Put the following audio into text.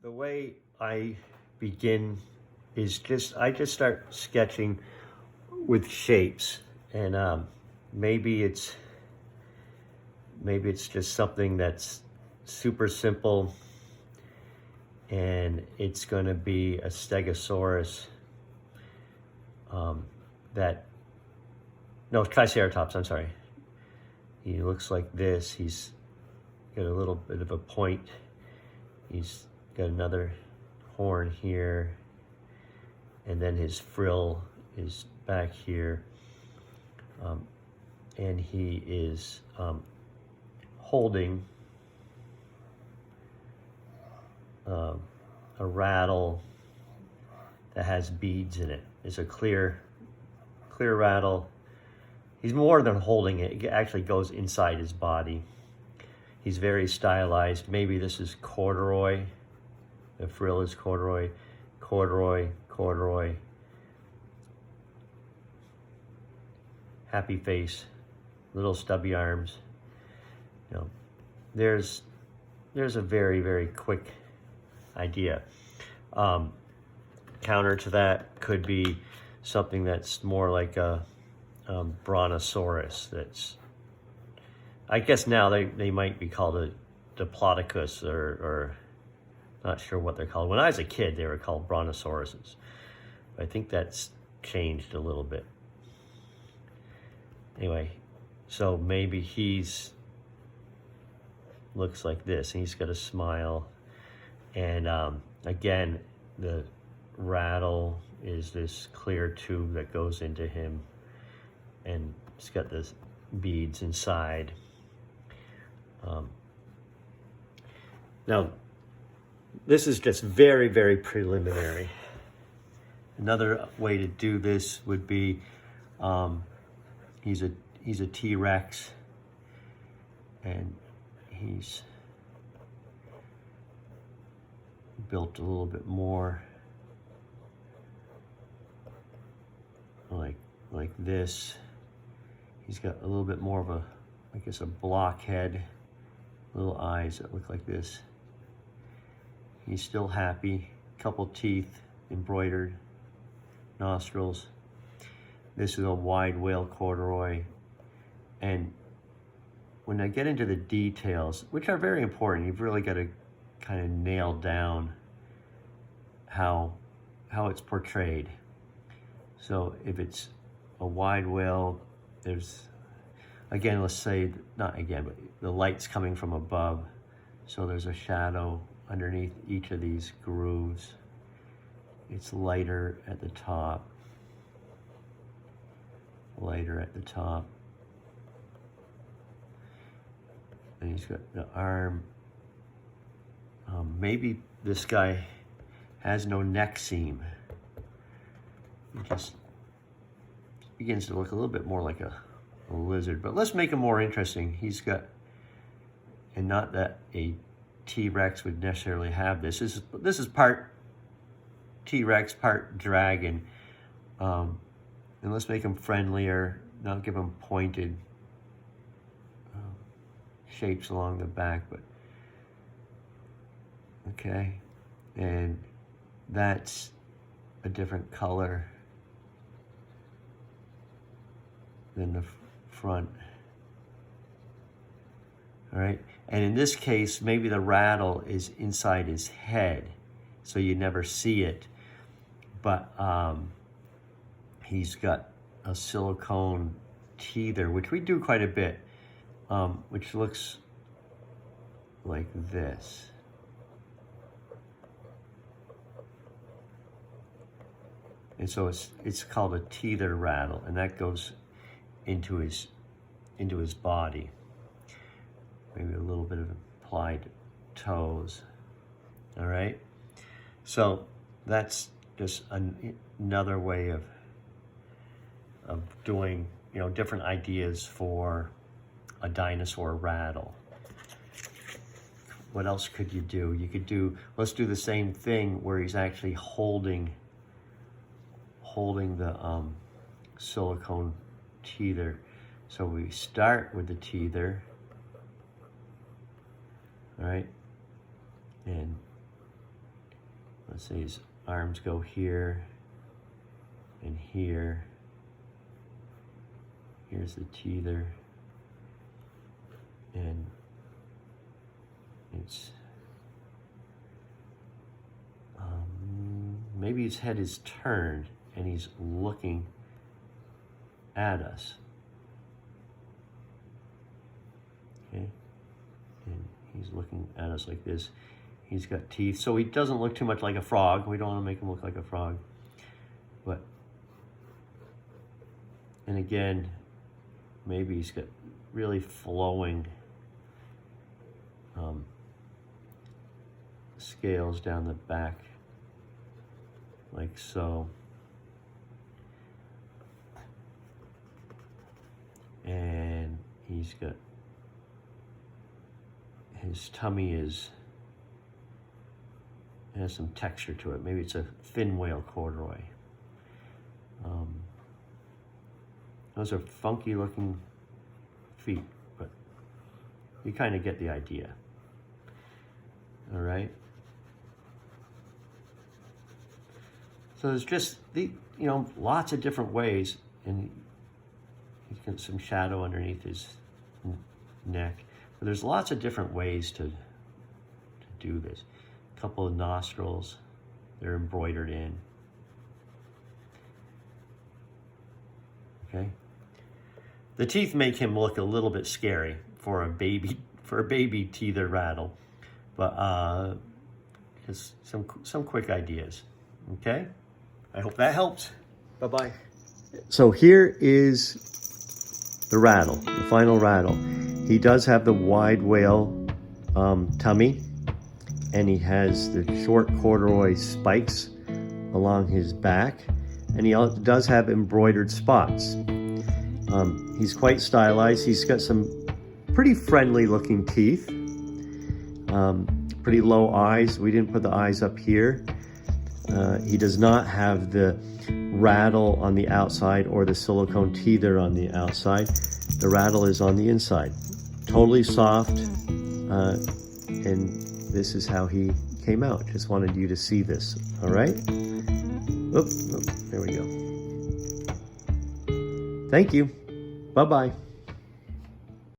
The way I begin is I just start sketching with shapes, and maybe it's just something that's super simple, and it's going to be a stegosaurus that no, triceratops, I'm sorry. He looks like this. He's got a little bit of a point. He's got another horn here, and then his frill is back here, and he is holding a rattle that has beads in it. It's a clear rattle. He's more than holding it. It actually goes inside his body. He's very stylized. Maybe this is corduroy. The frill is corduroy, corduroy, corduroy. Happy face, little stubby arms. You know, there's a very, very quick idea. Counter to that could be something that's more like a brontosaurus. That's, I guess now they might be called a diplodocus or not sure what they're called. When I was a kid, they were called brontosauruses. I think that's changed a little bit. Anyway, so maybe looks like this. He's got a smile, and again, the rattle is this clear tube that goes into him, and it's got this beads inside. Now, this is just very, very preliminary. Another way to do this would be, he's a T-Rex, and he's built a little bit more like this. He's got a little bit more of I guess a blockhead, little eyes that look like this. He's still happy, couple teeth, embroidered, nostrils. This is a wide whale corduroy. And when I get into the details, which are very important, you've really got to kind of nail down how it's portrayed. So if it's a wide whale, there's, again, let's say, not again, but the light's coming from above. So there's a shadow underneath each of these grooves. It's lighter at the top, lighter at the top. And he's got the arm. Maybe this guy has no neck seam. It just begins to look a little bit more like a lizard. But let's make him more interesting. He's got, and not that a T-Rex would necessarily have this. This is part T-Rex, part dragon. And let's make him friendlier, not give him pointed shapes along the back, but okay. And that's a different color than the front. All right. And in this case, maybe the rattle is inside his head, so you never see it. But he's got a silicone teether, which we do quite a bit, which looks like this. And so it's called a teether rattle, and that goes into his body. Maybe a little bit of applied toes. All right. So that's just another way of doing, different ideas for a dinosaur rattle. What else could you do? You could let's do the same thing where he's actually holding the silicone teether. So we start with the teether, all right, and let's say his arms go here and here. Here's the teether. And it's, maybe his head is turned and he's looking at us. Okay, and he's looking at us like this. He's got teeth, so he doesn't look too much like a frog. We don't want to make him look like a frog. But, and again, maybe he's got really flowing scales down the back, like so. And he's got, his tummy has some texture to it. Maybe it's a fin whale corduroy. Those are funky looking feet, but you kind of get the idea. All right. So there's just lots of different ways, and he's got some shadow underneath his neck. But there's lots of different ways to do this. A couple of nostrils, they're embroidered in. Okay. The teeth make him look a little bit scary for a baby teether rattle, but just some quick ideas. Okay, I hope that helps. Bye-bye. So here is the rattle, the final rattle. He does have the wide whale tummy, and he has the short corduroy spikes along his back, and he does have embroidered spots. He's quite stylized. He's got some pretty friendly looking teeth, pretty low eyes. We didn't put the eyes up here. He does not have the rattle on the outside or the silicone teether on the outside. The rattle is on the inside. Totally soft, and this is how he came out. Just wanted you to see this, all right? Oop, there we go. Thank you. Bye-bye.